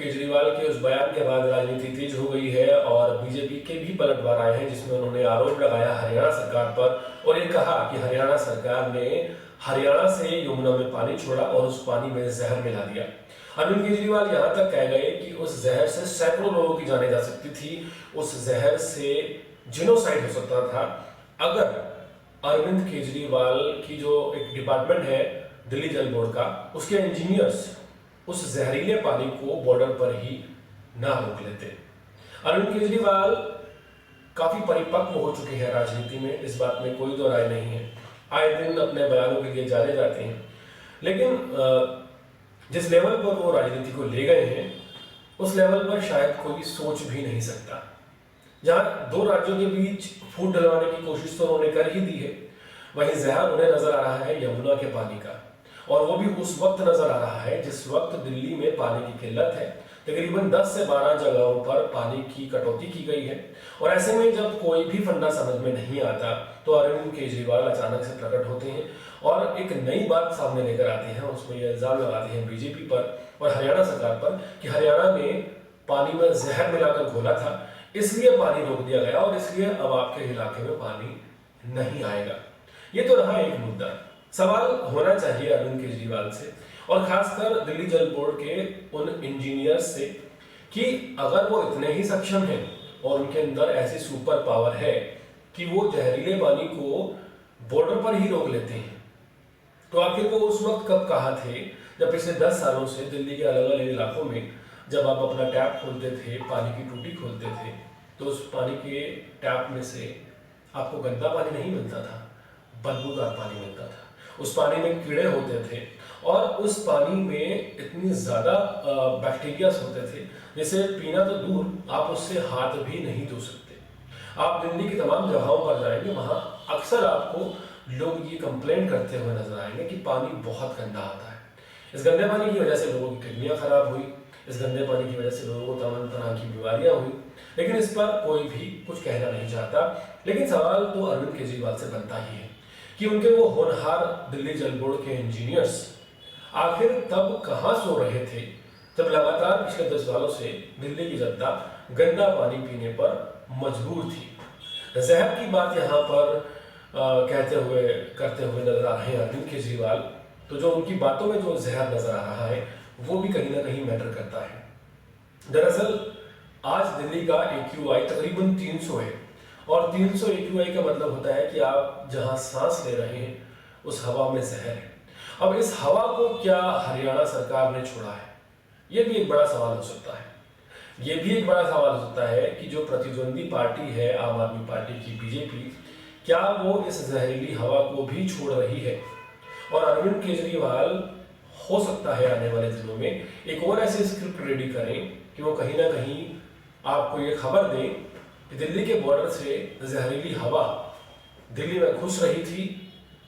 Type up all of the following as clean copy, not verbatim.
केजरीवाल के उस बयान के बाद राजनीति तेज हो गई है और बीजेपी के भी पलटवार आए हैं, जिसमें उन्होंने आरोप लगाया हरियाणा सरकार पर और ये कहा कि हरियाणा सरकार ने हरियाणा से यमुना में पानी छोड़ा और उस पानी में जहर मिला दिया। अरविंद केजरीवाल यहाँ तक कह गए कि उस जहर से सैकड़ों लोगों की जानें जा सकती थी, उस जहर से जिनोसाइड हो सकता था अगर अरविंद केजरीवाल की जो एक डिपार्टमेंट है दिल्ली जल बोर्ड का, उसके इंजीनियर्स उस जहरीले पानी को बॉर्डर पर ही ना रोक लेते। अरविंद केजरीवाल काफी परिपक्व हो चुके हैं राजनीति में, इस बात में कोई दो राय नहीं है। आए दिन अपने बयानों के लिए जाने जाते हैं, लेकिन जिस लेवल पर वो राजनीति को ले गए हैं उस लेवल पर शायद कोई सोच भी नहीं सकता। जहां दो राज्यों के बीच फूट डलवाने की कोशिश तो उन्होंने कर ही दी है, वहीं जहर उन्हें नजर आ रहा है यमुना के पानी का, और वो भी उस वक्त नजर आ रहा है जिस वक्त दिल्ली में पानी की किल्लत है। तकरीबन 10 से 12 जगहों पर पानी की कटौती की गई है और ऐसे में जब कोई भी फंडा समझ में नहीं आता तो अरविंद केजरीवाल अचानक से प्रकट होते हैं और एक नई बात सामने लेकर आते हैं। उसमें ये इल्जाम लगाते हैं बीजेपी पर और हरियाणा सरकार पर कि हरियाणा ने पानी में जहर मिलाकर घोला था, इसलिए पानी रोक दिया गया और इसलिए अब आपके इलाके में पानी नहीं आएगा। ये तो रहा एक मुद्दा। सवाल होना चाहिए अरविंद केजरीवाल से और खासकर दिल्ली जल बोर्ड के उन इंजीनियर्स से कि अगर वो इतने ही सक्षम हैं और उनके अंदर ऐसी सुपर पावर है कि वो जहरीले पानी को बॉर्डर पर ही रोक लेते हैं, तो आखिर वो उस वक्त कब कहा थे जब पिछले 10 सालों से दिल्ली के अलग अलग इलाकों में जब आप अपना टैप खोलते थे, पानी की टूटी खोलते थे, तो उस पानी के टैप में से आपको गंदा पानी नहीं मिलता था, बदबूदार पानी मिलता था। उस पानी में कीड़े होते थे और उस पानी में इतनी ज़्यादा बैक्टीरियाज होते थे जिसे पीना तो दूर, आप उससे हाथ भी नहीं धो सकते। आप दिल्ली की तमाम जगहों पर जाएंगे, वहाँ अक्सर आपको लोग ये कंप्लेंट करते हुए नजर आएंगे कि पानी बहुत गंदा आता है। इस गंदे पानी की वजह से लोगों की किडनियाँ खराब हुई, इस गंदे पानी की वजह से लोगों को तमाम तरह की बीमारियाँ हुई, लेकिन इस पर कोई भी कुछ कहना नहीं चाहता। लेकिन सवाल तो अरविंद केजरीवाल से बनता ही है कि उनके वो होनहार दिल्ली जल बोर्ड के इंजीनियर्स आखिर तब कहाँ सो रहे थे जब लगातार पिछले 10 सालों से दिल्ली की जनता गंदा पानी पीने पर मजबूर थी। जहर की बात यहाँ पर करते हुए नजर आ रहे हैं अरविंद केजरीवाल, तो जो उनकी बातों में जो जहर नजर आ रहा है वो भी कहीं ना कहीं मैटर करता है। दरअसल आज दिल्ली का AQI तकरीबन 300 है और 300 AQI का मतलब होता है कि आप जहां सांस ले रहे हैं उस हवा में जहर है। अब इस हवा को क्या हरियाणा सरकार ने छोड़ा है, ये भी एक बड़ा सवाल हो सकता है। ये भी एक बड़ा सवाल हो सकता है कि जो प्रतिद्वंदी पार्टी है आम आदमी पार्टी की बीजेपी, क्या वो इस जहरीली हवा को भी छोड़ रही है। और अरविंद केजरीवाल हो सकता है आने वाले दिनों में एक और ऐसी स्क्रिप्ट रेडी करें कि वो कहीं ना कहीं आपको ये खबर दें कि दिल्ली के बॉर्डर से जहरीली हवा दिल्ली में घुस रही थी,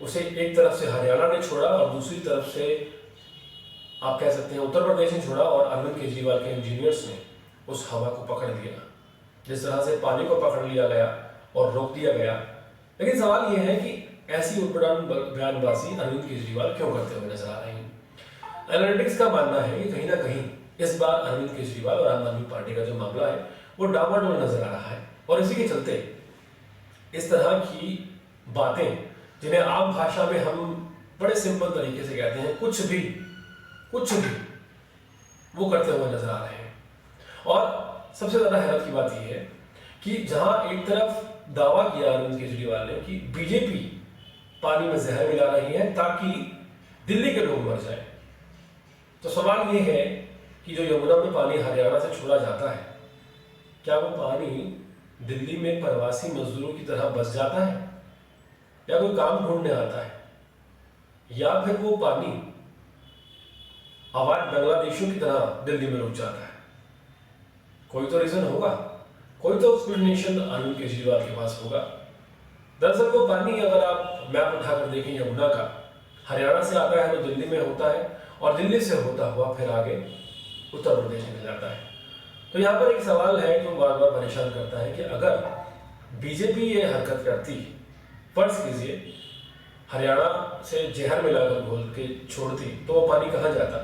उसे एक तरफ से हरियाणा ने छोड़ा और दूसरी तरफ से आप कह सकते हैं उत्तर प्रदेश ने छोड़ा और अरविंद केजरीवाल के इंजीनियर्स ने उस हवा को पकड़ लिया। जिस तरह से पानी को पकड़ लिया गया और रोक दिया गया। लेकिन सवाल यह है कि ऐसी उटपटांग बयानबाजी अरविंद केजरीवाल क्यों करते हुए नजर आ रहे हैं। एनालिटिक्स का मानना है कि कहीं ना कहीं इस बार अरविंद केजरीवाल और आम आदमी पार्टी का जो मामला है वो डामाडोल नजर आ रहा है और इसी के चलते इस तरह की बातें जिन्हें आम भाषा में हम बड़े सिंपल तरीके से कहते हैं कुछ भी वो करते हुए नजर आ रहे हैं। और सबसे ज्यादा हैरत की बात यह है कि जहां एक तरफ दावा किया अरविंद केजरीवाल ने कि बीजेपी पानी में जहर मिला रही है ताकि दिल्ली के लोग मर जाए, तो सवाल यह है कि जो यमुना में पानी हरियाणा से छोड़ा जाता है, क्या वो पानी दिल्ली में प्रवासी मजदूरों की तरह बस जाता है या कोई काम ढूंढने आता है, या फिर वो पानी अवैध बांग्लादेशियों की तरह दिल्ली में रुक जाता है। कोई तो रीजन होगा, कोई तो एक्सप्लेनेशन अरविंद केजरीवाल के पास होगा। दरअसल वो पानी अगर आप मैप उठाकर देखें यमुना का, हरियाणा से आता है तो दिल्ली में होता है और दिल्ली से होता हुआ फिर आगे उत्तर प्रदेश में जाता है। तो यहाँ पर एक सवाल है जो बार बार परेशान करता है कि अगर बीजेपी ये हरकत करती, फर्ज कीजिए हरियाणा से जहर मिलाकर घोल के छोड़ती, तो वो पानी कहाँ जाता?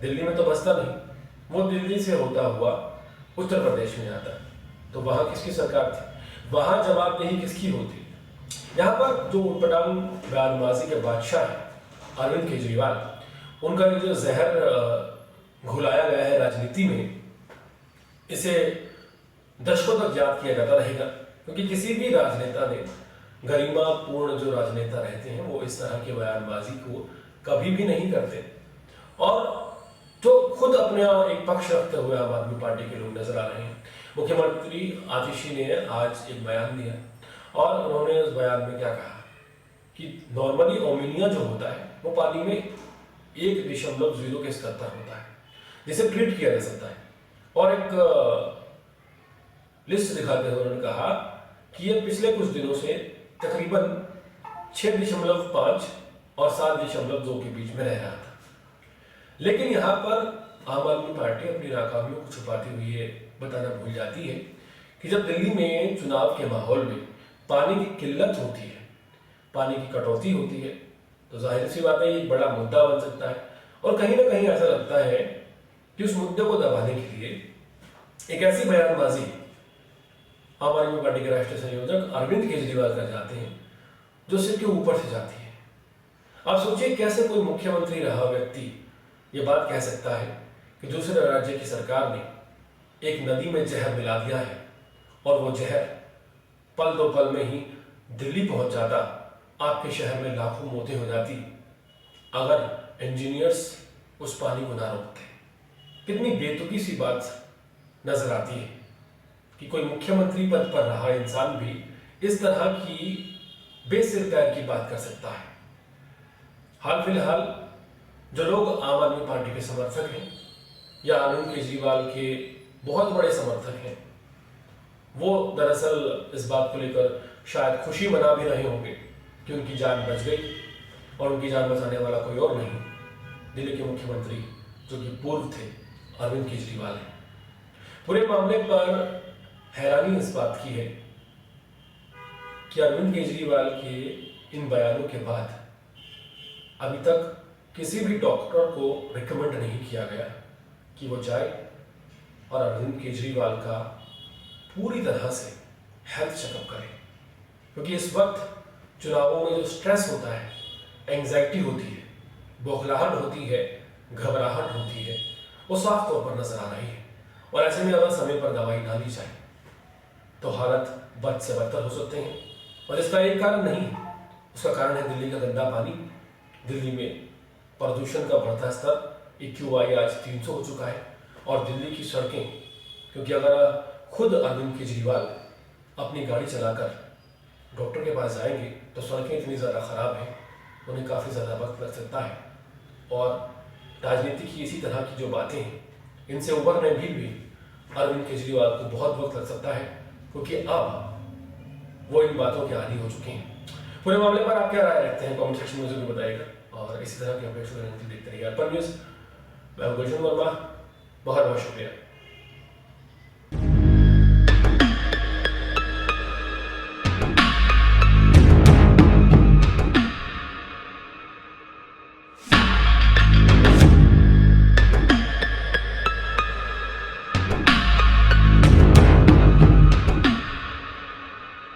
दिल्ली में तो बसता नहीं, वो दिल्ली से होता हुआ उत्तर प्रदेश में आता है। तो वहाँ किसकी सरकार थी, वहाँ जवाबदेही किसकी होती। यहाँ पर जो उटपटांग बयानबाजी के बादशाह है अरविंद केजरीवाल, उनका ये जो जहर घुलाया गया है राजनीति में, इसे दशकों तक याद किया जाता रहेगा। क्योंकि किसी भी राजनेता ने, गरिमापूर्ण जो राजनेता रहते हैं, वो इस तरह की बयानबाजी को कभी भी नहीं करते। और जो खुद अपने एक पक्ष रखते हुए आम आदमी पार्टी के लोग नजर आ रहे हैं। मुख्यमंत्री आतिशी ने आज एक बयान दिया और उन्होंने उस बयान में क्या कहा कि नॉर्मली ओमिनिया जो होता है वो पानी में 1.0 के स्तर पर होता है, जिसे ट्रीट किया जा सकता है। और एक लिस्ट दिखाते हुए उन्होंने कहा कि ये पिछले कुछ दिनों से तकरीबन 6.5 और 7.2 के बीच में रह रहा था। लेकिन यहाँ पर आम आदमी पार्टी अपनी नाकामियों को छुपाती हुई ये बताना भूल जाती है कि जब दिल्ली में चुनाव के माहौल में पानी की किल्लत होती है, पानी की कटौती होती है, तो जाहिर सी बात है ये एक बड़ा मुद्दा बन सकता है। और कहीं ना कहीं ऐसा लगता है कि उस मुद्दे को दबाने के लिए एक ऐसी बयानबाजी आम आदमी पार्टी के राष्ट्रीय संयोजक अरविंद केजरीवाल कर जाते हैं जो सिर के ऊपर से जाती है। आप सोचिए कैसे कोई मुख्यमंत्री रहा व्यक्ति ये बात कह सकता है कि दूसरे राज्य की सरकार ने एक नदी में जहर मिला दिया है और वो जहर पल दो पल में ही दिल्ली पहुंच जाता, आपके शहर में लाखों मौतें हो जाती अगर इंजीनियर्स उस पानी को ना रोकते। कितनी बेतुकी सी बात नजर आती है कि कोई मुख्यमंत्री पद पर रहा इंसान भी इस तरह की बेसिर पैर की बात कर सकता है। हाल फिलहाल जो लोग आम आदमी पार्टी के समर्थक हैं या अरविंद केजरीवाल के बहुत बड़े समर्थक हैं, वो दरअसल इस बात को लेकर शायद खुशी मना भी रहे होंगे कि उनकी जान बच गई और उनकी जान बचाने वाला कोई और नहीं, दिल्ली के मुख्यमंत्री जो कि पूर्व थे अरविंद केजरीवाल हैं। पूरे मामले पर हैरानी इस बात की है कि अरविंद केजरीवाल के इन बयानों के बाद अभी तक किसी भी डॉक्टर को रिकमेंड नहीं किया गया कि वो जाए और अरविंद केजरीवाल का पूरी तरह से हेल्थ चेकअप करें। क्योंकि इस वक्त चुनावों में जो स्ट्रेस होता है, एंग्जाइटी होती है, बौखलाहट होती है, घबराहट होती है, वो साफ तौर पर नजर आ रही है। और ऐसे में अगर समय पर दवाई ना ली जाए तो हालत बद से बदतर हो सकते हैं। और इसका एक कारण नहीं, उसका कारण है दिल्ली का गंदा पानी, दिल्ली में प्रदूषण का बढ़ता स्तर। AQI आज 300 हो चुका है। और दिल्ली की सड़कें, क्योंकि अगर खुद अरविंद केजरीवाल अपनी गाड़ी चलाकर डॉक्टर के पास जाएंगे तो सड़कें इतनी ज़्यादा ख़राब हैं, उन्हें काफ़ी ज़्यादा वक्त लग सकता है। और राजनीति की इसी तरह की जो बातें हैं, इनसे उबरने भी अरविंद केजरीवाल को बहुत वक्त लग सकता है, क्योंकि अब वो इन बातों के आदी हो चुके हैं। पूरे मामले पर आप क्या राय रखते हैं, कमेंट सेक्शन में जरूर बताइएगा। और इसी तरह की अपडेट्स देखते रहिए अर्पण न्यूज़। मैं गुलशन वर्मा, बहुत बहुत शुक्रिया।